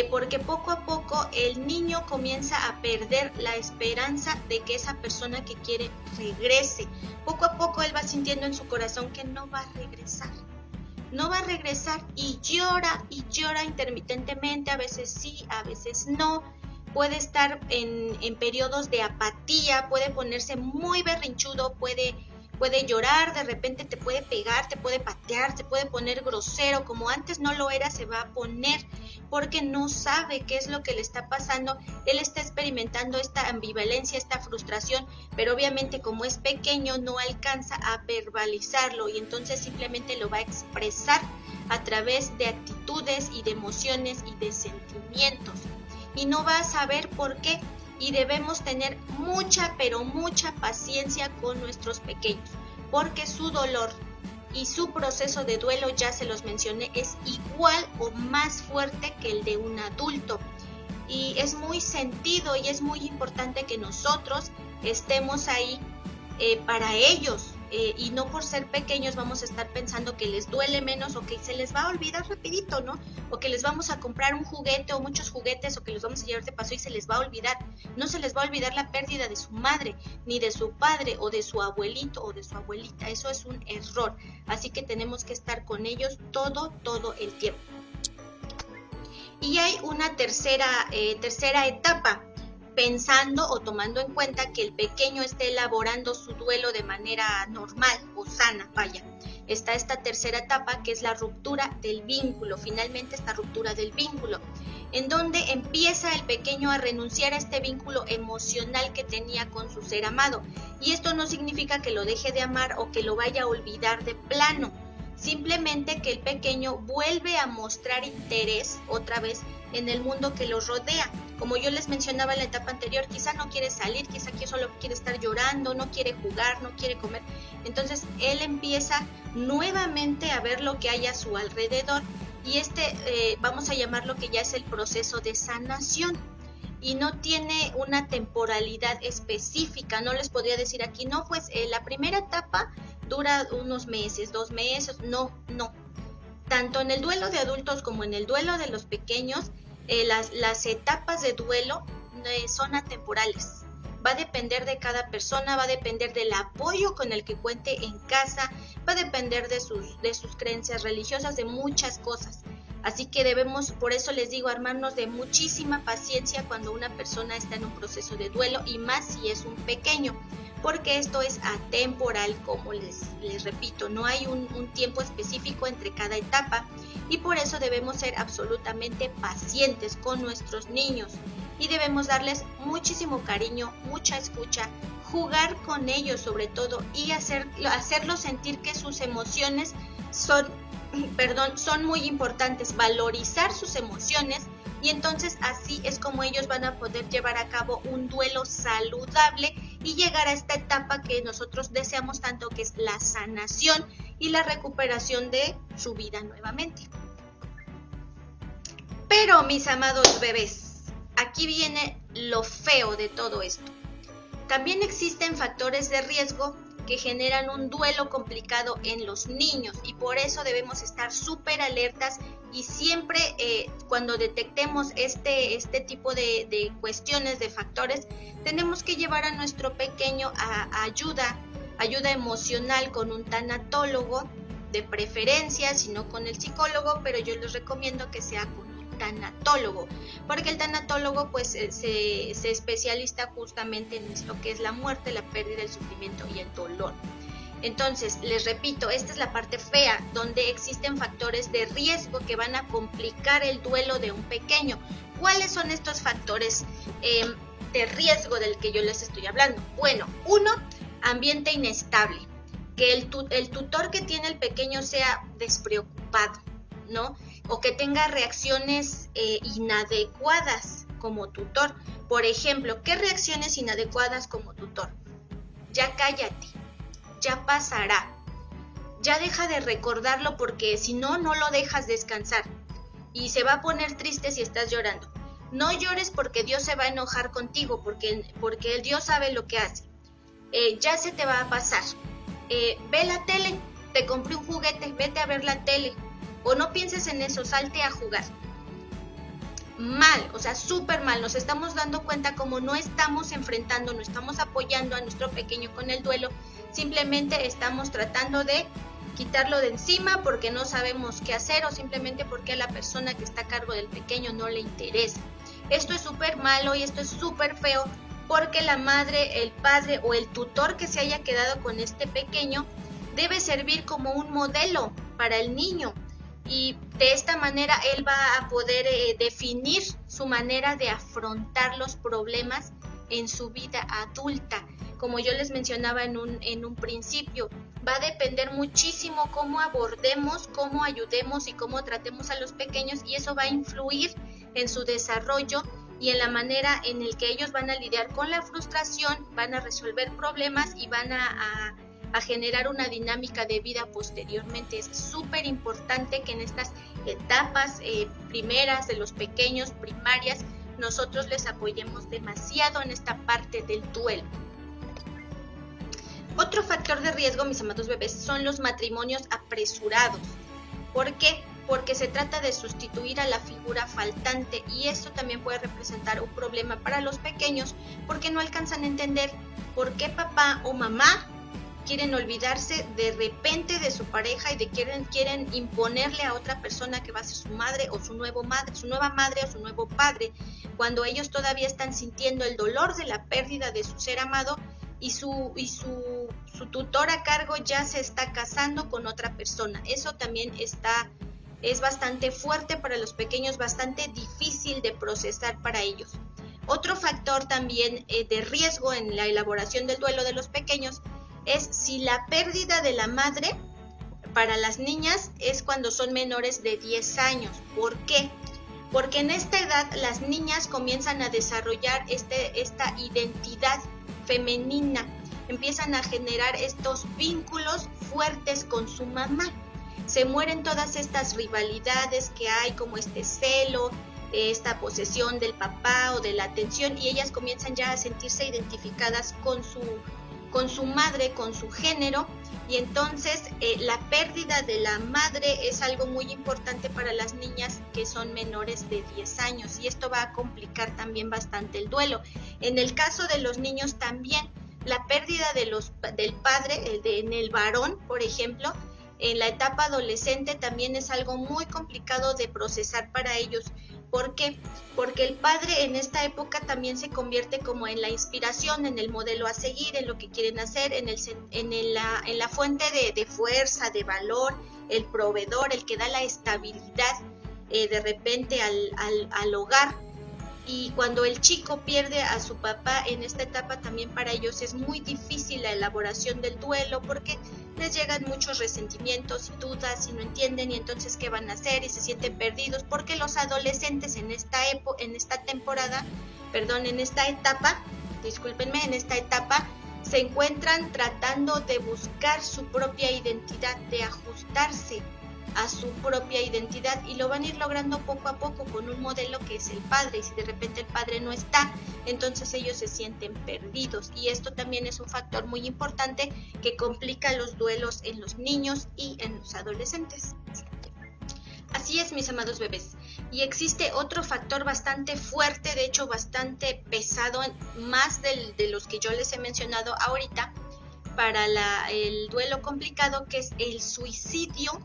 porque poco a poco el niño comienza a perder la esperanza de que esa persona que quiere regrese. Poco a poco él va sintiendo en su corazón que no va a regresar. No va a regresar y llora intermitentemente, a veces sí, a veces no. Puede estar en periodos de apatía, puede ponerse muy berrinchudo, puede llorar, de repente te puede pegar, te puede patear, se puede poner grosero, como antes no lo era, se va a poner porque no sabe qué es lo que le está pasando. Él está experimentando esta ambivalencia, esta frustración, pero obviamente como es pequeño no alcanza a verbalizarlo y entonces simplemente lo va a expresar a través de actitudes y de emociones y de sentimientos y no va a saber por qué. Y debemos tener mucha, pero mucha paciencia con nuestros pequeños, porque su dolor y su proceso de duelo, ya se los mencioné, es igual o más fuerte que el de un adulto. Y es muy sentido y es muy importante que nosotros estemos ahí para ellos. Y no por ser pequeños vamos a estar pensando que les duele menos o que se les va a olvidar rapidito, ¿no? O que les vamos a comprar un juguete o muchos juguetes o que los vamos a llevar de paso y se les va a olvidar. No se les va a olvidar la pérdida de su madre, ni de su padre o de su abuelito o de su abuelita. Eso es un error. Así que tenemos que estar con ellos todo el tiempo. Y hay una tercera etapa, pensando o tomando en cuenta que el pequeño esté elaborando su duelo de manera normal o sana, vaya. Está esta tercera etapa que es la ruptura del vínculo, finalmente esta ruptura del vínculo, en donde empieza el pequeño a renunciar a este vínculo emocional que tenía con su ser amado. Y esto no significa que lo deje de amar o que lo vaya a olvidar de plano, simplemente que el pequeño vuelve a mostrar interés otra vez en el mundo que lo rodea. Como yo les mencionaba en la etapa anterior, quizá no quiere salir, quizá aquí solo quiere estar llorando, no quiere jugar, no quiere comer. Entonces él empieza nuevamente a ver lo que hay a su alrededor y vamos a llamarlo que ya es el proceso de sanación y no tiene una temporalidad específica. No les podría decir aquí, no, pues la primera etapa dura unos meses, 2 meses, no. Tanto en el duelo de adultos como en el duelo de los pequeños, las etapas de duelo son atemporales. Va a depender de cada persona, va a depender del apoyo con el que cuente en casa, va a depender de sus creencias religiosas, de muchas cosas. Así que debemos, por eso les digo, armarnos de muchísima paciencia cuando una persona está en un proceso de duelo y más si es un pequeño, porque esto es atemporal, como les repito, no hay un tiempo específico entre cada etapa y por eso debemos ser absolutamente pacientes con nuestros niños y debemos darles muchísimo cariño, mucha escucha, jugar con ellos sobre todo y hacerlos sentir que sus emociones son muy importantes, valorizar sus emociones y entonces así es como ellos van a poder llevar a cabo un duelo saludable y llegar a esta etapa que nosotros deseamos tanto, que es la sanación y la recuperación de su vida nuevamente. Pero mis amados bebés, aquí viene lo feo de todo esto. También existen factores de riesgo que generan un duelo complicado en los niños y por eso debemos estar súper alertas y siempre cuando detectemos este tipo de cuestiones, de factores, tenemos que llevar a nuestro pequeño a ayuda ayuda emocional con un tanatólogo, de preferencia, si no con el psicólogo, pero yo les recomiendo que sea con un tanatólogo, porque el tanatólogo pues se especializa justamente en lo que es la muerte, la pérdida, el sufrimiento y el dolor. Entonces, les repito, esta es la parte fea, donde existen factores de riesgo que van a complicar el duelo de un pequeño. ¿Cuáles son estos factores de riesgo del que yo les estoy hablando? Bueno, uno, ambiente inestable, que el tutor que tiene el pequeño sea despreocupado, ¿no? O que tenga reacciones inadecuadas como tutor. Por ejemplo, ¿qué reacciones inadecuadas como tutor? Ya cállate, ya pasará, ya deja de recordarlo porque si no, no lo dejas descansar y se va a poner triste si estás llorando. No llores porque Dios se va a enojar contigo, porque el Dios sabe lo que hace. Ya se te va a pasar. Ve la tele, te compré un juguete, vete a ver la tele. O no pienses en eso, salte a jugar. Mal, o sea, súper mal. Nos estamos dando cuenta como no estamos enfrentando, no estamos apoyando a nuestro pequeño con el duelo. Simplemente estamos tratando de quitarlo de encima porque no sabemos qué hacer o simplemente porque a la persona que está a cargo del pequeño no le interesa. Esto es súper malo y esto es súper feo porque la madre, el padre o el tutor que se haya quedado con este pequeño debe servir como un modelo para el niño y de esta manera él va a poder definir su manera de afrontar los problemas en su vida adulta. Como yo les mencionaba en un principio, va a depender muchísimo cómo abordemos, cómo ayudemos y cómo tratemos a los pequeños y eso va a influir en su desarrollo y en la manera en el que ellos van a lidiar con la frustración, van a resolver problemas y van a generar una dinámica de vida posteriormente. Es súper importante que en estas etapas primeras de los pequeños, primarias, nosotros les apoyemos demasiado en esta parte del duelo. Otro factor de riesgo, mis amados bebés, son los matrimonios apresurados. ¿Por qué? Porque se trata de sustituir a la figura faltante y esto también puede representar un problema para los pequeños porque no alcanzan a entender por qué papá o mamá quieren olvidarse de repente de su pareja y quieren imponerle a otra persona que va a ser su madre o su nueva madre o su nuevo padre, cuando ellos todavía están sintiendo el dolor de la pérdida de su ser amado y su tutor a cargo ya se está casando con otra persona. Eso también es bastante fuerte para los pequeños, bastante difícil de procesar para ellos. Otro factor también de riesgo en la elaboración del duelo de los pequeños es si la pérdida de la madre para las niñas es cuando son menores de 10 años. ¿Por qué? Porque en esta edad las niñas comienzan a desarrollar esta identidad femenina, empiezan a generar estos vínculos fuertes con su mamá. Se mueren todas estas rivalidades que hay, como este celo, esta posesión del papá o de la atención, y ellas comienzan ya a sentirse identificadas con su madre, con su género, y entonces la pérdida de la madre es algo muy importante para las niñas que son menores de 10 años, y esto va a complicar también bastante el duelo. En el caso de los niños también, la pérdida del padre, en el varón, por ejemplo, en la etapa adolescente también es algo muy complicado de procesar para ellos. ¿Por qué? Porque el padre en esta época también se convierte como en la inspiración, en el modelo a seguir, en lo que quieren hacer, en la fuente de fuerza, de valor, el proveedor, el que da la estabilidad de repente al hogar. Y cuando el chico pierde a su papá en esta etapa también para ellos es muy difícil la elaboración del duelo porque les llegan muchos resentimientos y dudas y no entienden y entonces qué van a hacer y se sienten perdidos porque los adolescentes en esta etapa se encuentran tratando de buscar su propia identidad, de ajustarse a su propia identidad y lo van a ir logrando poco a poco con un modelo que es el padre, y si de repente el padre no está, entonces ellos se sienten perdidos y esto también es un factor muy importante que complica los duelos en los niños y en los adolescentes. Así es, mis amados bebés. Y existe otro factor bastante fuerte, de hecho bastante pesado, más de los que yo les he mencionado ahorita, para el duelo complicado, que es el suicidio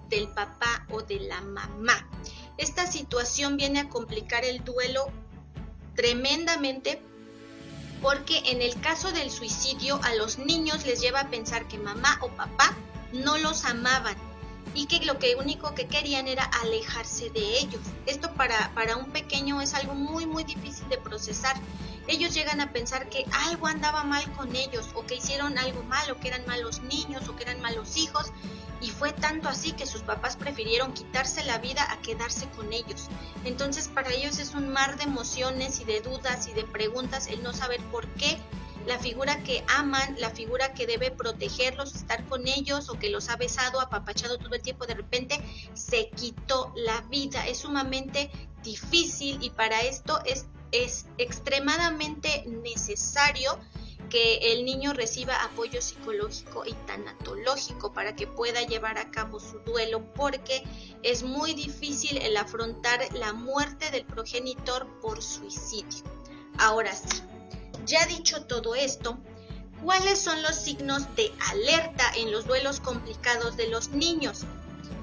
del papá o de la mamá. Esta situación viene a complicar el duelo tremendamente, porque en el caso del suicidio a los niños les lleva a pensar que mamá o papá no los amaban y que lo único que querían era alejarse de ellos. Esto para un pequeño es algo muy muy difícil de procesar. Ellos llegan a pensar que algo andaba mal con ellos, o que hicieron algo malo, que eran malos niños o que eran malos hijos, y fue tanto así que sus papás prefirieron quitarse la vida a quedarse con ellos. Entonces para ellos es un mar de emociones y de dudas y de preguntas el no saber por qué la figura que aman, la figura que debe protegerlos, estar con ellos, o que los ha besado, apapachado todo el tiempo, de repente se quitó la vida. Es sumamente difícil, y para esto es extremadamente necesario que el niño reciba apoyo psicológico y tanatológico para que pueda llevar a cabo su duelo, porque es muy difícil el afrontar la muerte del progenitor por suicidio. Ahora sí, ya dicho todo esto, ¿cuáles son los signos de alerta en los duelos complicados de los niños?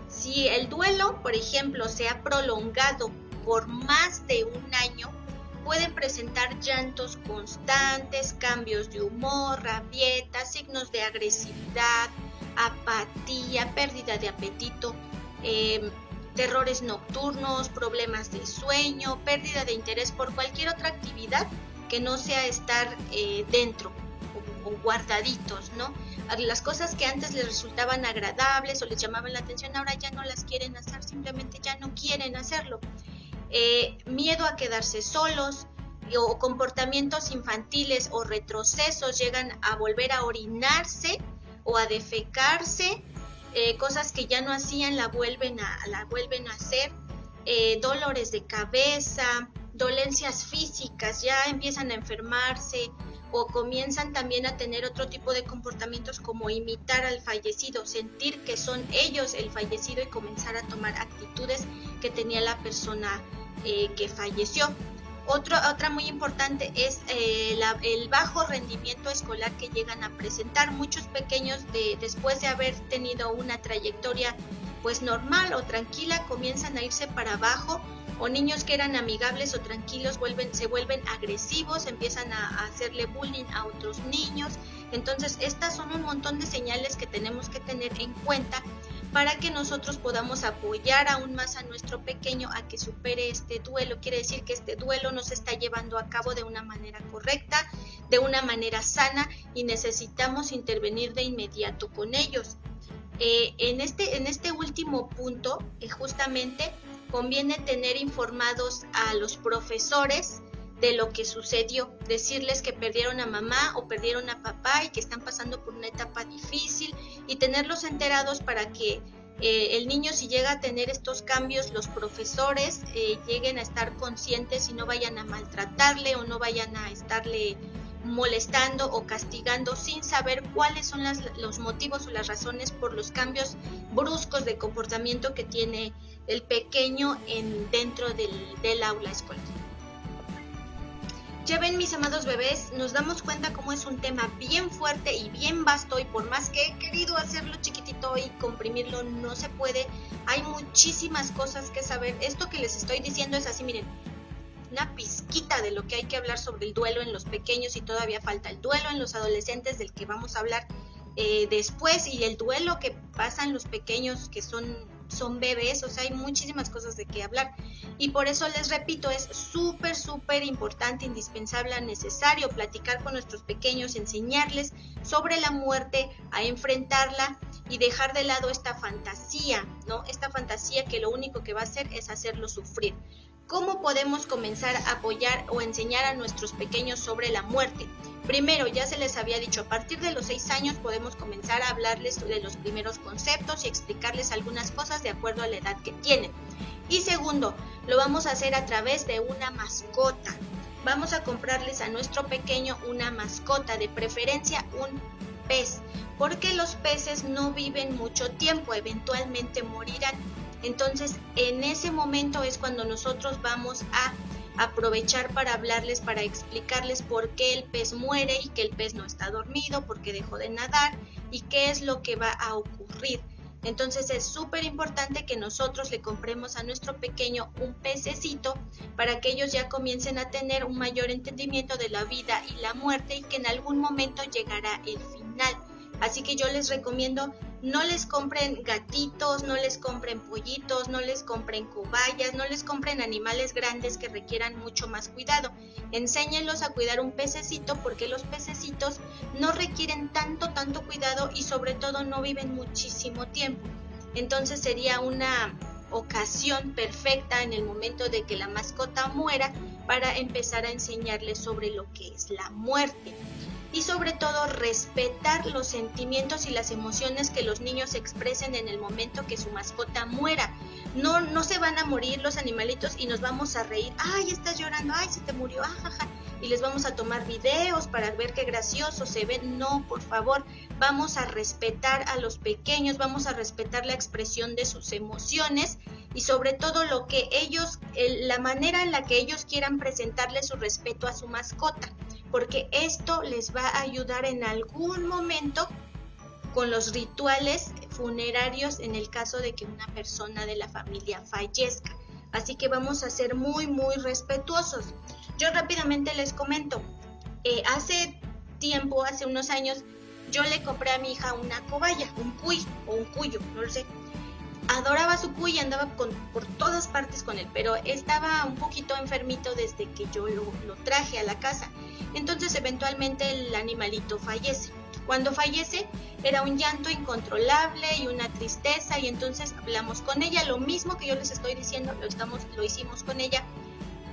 Si el duelo, por ejemplo, se ha prolongado por más de un año, pueden presentar llantos constantes, cambios de humor, rabietas, signos de agresividad, apatía, pérdida de apetito, terrores nocturnos, problemas de sueño, pérdida de interés por cualquier otra actividad que no sea estar dentro o guardaditos, ¿no? Las cosas que antes les resultaban agradables o les llamaban la atención, ahora ya no las quieren hacer, simplemente ya no quieren hacerlo. Miedo a quedarse solos, o comportamientos infantiles o retrocesos, llegan a volver a orinarse o a defecarse, cosas que ya no hacían la vuelven a hacer, dolores de cabeza, dolencias físicas, ya empiezan a enfermarse, o comienzan también a tener otro tipo de comportamientos como imitar al fallecido, sentir que son ellos el fallecido y comenzar a tomar actitudes que tenía la persona que falleció. Otra muy importante es el bajo rendimiento escolar que llegan a presentar. Muchos pequeños después de haber tenido una trayectoria pues normal o tranquila, comienzan a irse para abajo, o niños que eran amigables o tranquilos se vuelven agresivos, empiezan a hacerle bullying a otros niños. Entonces estas son un montón de señales que tenemos que tener en cuenta para que nosotros podamos apoyar aún más a nuestro pequeño a que supere este duelo. Quiere decir que este duelo no se está llevando a cabo de una manera correcta, de una manera sana, y necesitamos intervenir de inmediato con ellos. En este último punto, justamente conviene tener informados a los profesores de lo que sucedió, decirles que perdieron a mamá o perdieron a papá y que están pasando por una etapa difícil, y tenerlos enterados para que el niño, si llega a tener estos cambios, los profesores lleguen a estar conscientes y no vayan a maltratarle o no vayan a estarle molestando o castigando sin saber cuáles son los motivos o las razones por los cambios bruscos de comportamiento que tiene el pequeño dentro del aula escolar. Ya ven, mis amados bebés, nos damos cuenta cómo es un tema bien fuerte y bien vasto, y por más que he querido hacerlo chiquitito y comprimirlo, no se puede. Hay muchísimas cosas que saber. Esto que les estoy diciendo es así, miren, una pizquita de lo que hay que hablar sobre el duelo en los pequeños, y todavía falta el duelo en los adolescentes, del que vamos a hablar después, y el duelo que pasan los pequeños que son bebés. O sea, hay muchísimas cosas de qué hablar, y por eso les repito, es súper importante, indispensable, necesario platicar con nuestros pequeños, enseñarles sobre la muerte, a enfrentarla y dejar de lado esta fantasía, ¿no? Esta fantasía que lo único que va a hacer es hacerlos sufrir. ¿Cómo podemos comenzar a apoyar o enseñar a nuestros pequeños sobre la muerte? Primero, ya se les había dicho, a partir de los 6 años podemos comenzar a hablarles de los primeros conceptos y explicarles algunas cosas de acuerdo a la edad que tienen. Y segundo, lo vamos a hacer a través de una mascota. Vamos a comprarles a nuestro pequeño una mascota, de preferencia un pez, porque los peces no viven mucho tiempo, eventualmente morirán. Entonces, en ese momento es cuando nosotros vamos a aprovechar para hablarles, para explicarles por qué el pez muere y que el pez no está dormido, por qué dejó de nadar y qué es lo que va a ocurrir. Entonces es súper importante que nosotros le compremos a nuestro pequeño un pececito para que ellos ya comiencen a tener un mayor entendimiento de la vida y la muerte y que en algún momento llegará el final. Así que yo les recomiendo, no les compren gatitos, no les compren pollitos, no les compren cobayas, no les compren animales grandes que requieran mucho más cuidado. Enséñenlos a cuidar un pececito porque los pececitos no requieren tanto cuidado y sobre todo no viven muchísimo tiempo. Entonces sería una ocasión perfecta en el momento de que la mascota muera para empezar a enseñarles sobre lo que es la muerte. Y sobre todo respetar los sentimientos y las emociones que los niños expresen en el momento que su mascota muera. No se van a morir los animalitos y nos vamos a reír. Ay, estás llorando, ay, se te murió, ajaja. Y les vamos a tomar videos para ver qué gracioso se ven. No, por favor, vamos a respetar a los pequeños, vamos a respetar la expresión de sus emociones y sobre todo lo que ellos, la manera en la que ellos quieran presentarle su respeto a su mascota. Porque esto les va a ayudar en algún momento con los rituales funerarios en el caso de que una persona de la familia fallezca. Así que vamos a ser muy respetuosos. Yo rápidamente les comento, hace unos años, yo le compré a mi hija una cobaya, un cuy o un cuyo, no lo sé. Adoraba su cuy y andaba por todas partes con él, pero estaba un poquito enfermito desde que yo lo traje a la casa. Entonces eventualmente el animalito fallece. Cuando fallece era un llanto incontrolable y una tristeza y entonces hablamos con ella, lo mismo que yo les estoy diciendo, lo hicimos con ella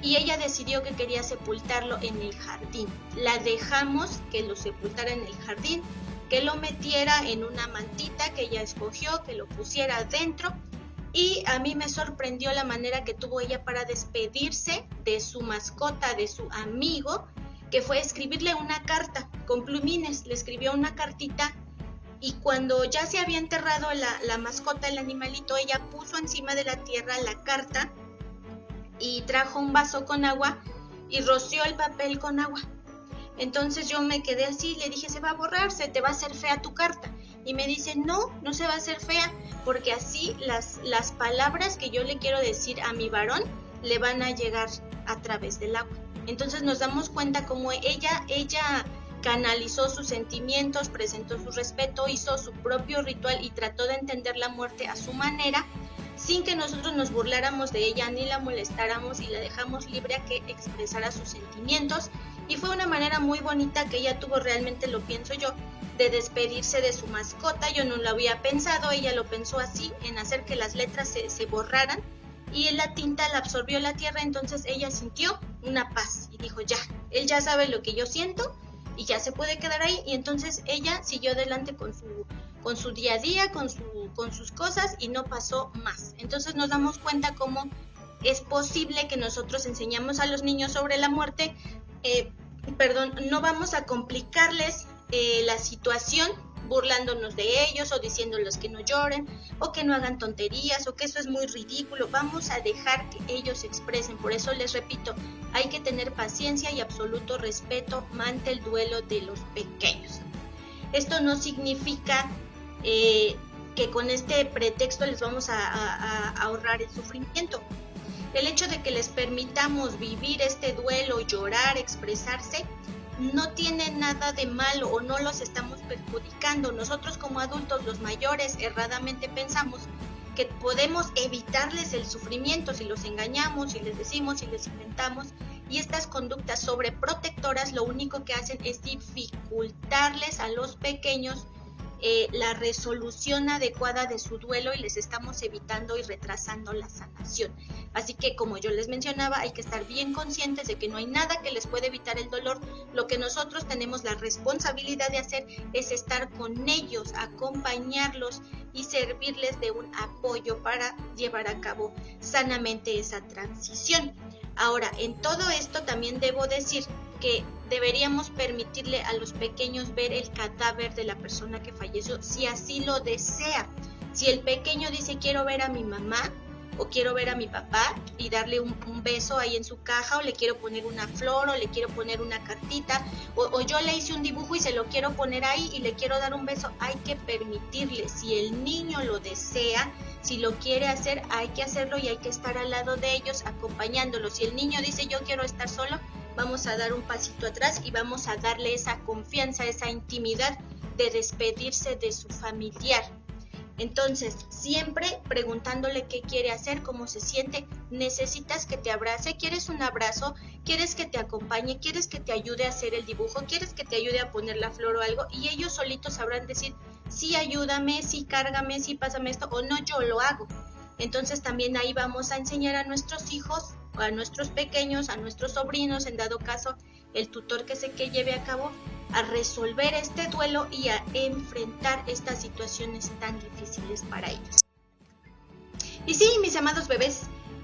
y ella decidió que quería sepultarlo en el jardín. La dejamos que lo sepultara en el jardín, que lo metiera en una mantita que ella escogió, que lo pusiera dentro y a mí me sorprendió la manera que tuvo ella para despedirse de su mascota, de su amigo, que fue escribirle una carta con plumines. Le escribió una cartita y cuando ya se había enterrado la mascota, el animalito, ella puso encima de la tierra la carta y trajo un vaso con agua y roció el papel con agua. Entonces yo me quedé así, le dije, se va a borrar, se te va a hacer fea tu carta. Y me dice, no se va a hacer fea, porque así las palabras que yo le quiero decir a mi varón le van a llegar a través del agua. Entonces nos damos cuenta cómo ella canalizó sus sentimientos, presentó su respeto, hizo su propio ritual y trató de entender la muerte a su manera, sin que nosotros nos burláramos de ella ni la molestáramos y la dejamos libre a que expresara sus sentimientos. Y fue una manera muy bonita que ella tuvo, realmente lo pienso yo, de despedirse de su mascota. Yo no lo había pensado, ella lo pensó así, en hacer que las letras se borraran y la tinta la absorbió la tierra. Entonces ella sintió una paz y dijo, ya, él ya sabe lo que yo siento y ya se puede quedar ahí. Y entonces ella siguió adelante con su día a día, con sus cosas y no pasó más. Entonces nos damos cuenta cómo es posible que nosotros enseñamos a los niños sobre la muerte. No vamos a complicarles la situación burlándonos de ellos o diciéndoles que no lloren o que no hagan tonterías o que eso es muy ridículo. Vamos a dejar que ellos se expresen. Por eso les repito, hay que tener paciencia y absoluto respeto ante el duelo de los pequeños. Esto no significa que con este pretexto les vamos a ahorrar el sufrimiento. El hecho de que les permitamos vivir este duelo, llorar, expresarse, no tiene nada de malo o no los estamos perjudicando. Nosotros como adultos, los mayores, erradamente pensamos que podemos evitarles el sufrimiento si los engañamos, si les decimos, si les inventamos. Y estas conductas sobreprotectoras lo único que hacen es dificultarles a los pequeños la resolución adecuada de su duelo y les estamos evitando y retrasando la sanación. Así que, como yo les mencionaba, hay que estar bien conscientes de que no hay nada que les pueda evitar el dolor. Lo que nosotros tenemos la responsabilidad de hacer es estar con ellos, acompañarlos y servirles de un apoyo para llevar a cabo sanamente esa transición. Ahora, en todo esto también debo decir que deberíamos permitirle a los pequeños ver el cadáver de la persona que falleció, si así lo desea. Si el pequeño dice quiero ver a mi mamá, o quiero ver a mi papá y darle un beso ahí en su caja, o le quiero poner una flor, o le quiero poner una cartita, o yo le hice un dibujo y se lo quiero poner ahí y le quiero dar un beso. Hay que permitirle, si el niño lo desea, si lo quiere hacer, hay que hacerlo y hay que estar al lado de ellos acompañándolos. Si el niño dice yo quiero estar solo, vamos a dar un pasito atrás y vamos a darle esa confianza, esa intimidad de despedirse de su familiar. Entonces, siempre preguntándole qué quiere hacer, cómo se siente. ¿Necesitas que te abrace? ¿Quieres un abrazo? ¿Quieres que te acompañe? ¿Quieres que te ayude a hacer el dibujo? ¿Quieres que te ayude a poner la flor o algo? Y ellos solitos sabrán decir, sí, ayúdame, sí, cárgame, sí, pásame esto, o no, yo lo hago. Entonces también ahí vamos a enseñar a nuestros hijos, a nuestros pequeños, a nuestros sobrinos, en dado caso el tutor que lleve a cabo, a resolver este duelo y a enfrentar estas situaciones tan difíciles para ellos. Y sí, mis amados bebés,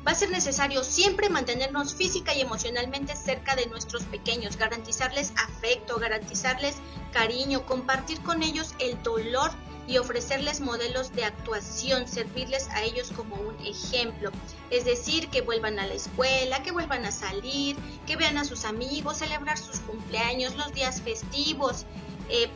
va a ser necesario siempre mantenernos física y emocionalmente cerca de nuestros pequeños, garantizarles afecto, garantizarles cariño, compartir con ellos el dolor y ofrecerles modelos de actuación, servirles a ellos como un ejemplo. Es decir, que vuelvan a la escuela, que vuelvan a salir, que vean a sus amigos, celebrar sus cumpleaños, los días festivos,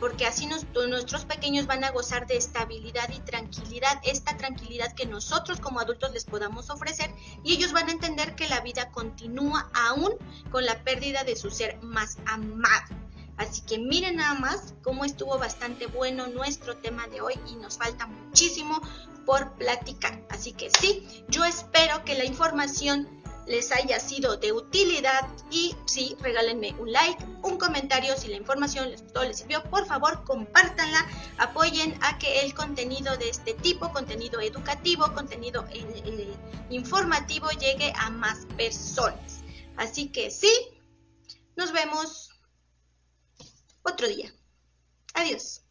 porque así nuestros pequeños van a gozar de estabilidad y tranquilidad, esta tranquilidad que nosotros como adultos les podamos ofrecer, y ellos van a entender que la vida continúa aún con la pérdida de su ser más amado. Así que miren nada más cómo estuvo bastante bueno nuestro tema de hoy y nos falta muchísimo por platicar. Así que sí, yo espero que la información les haya sido de utilidad y sí, regálenme un like, un comentario si la información les gustó, les sirvió. Por favor, compártanla, apoyen a que el contenido de este tipo, contenido educativo, contenido informativo, llegue a más personas. Así que sí, nos vemos otro día. Adiós.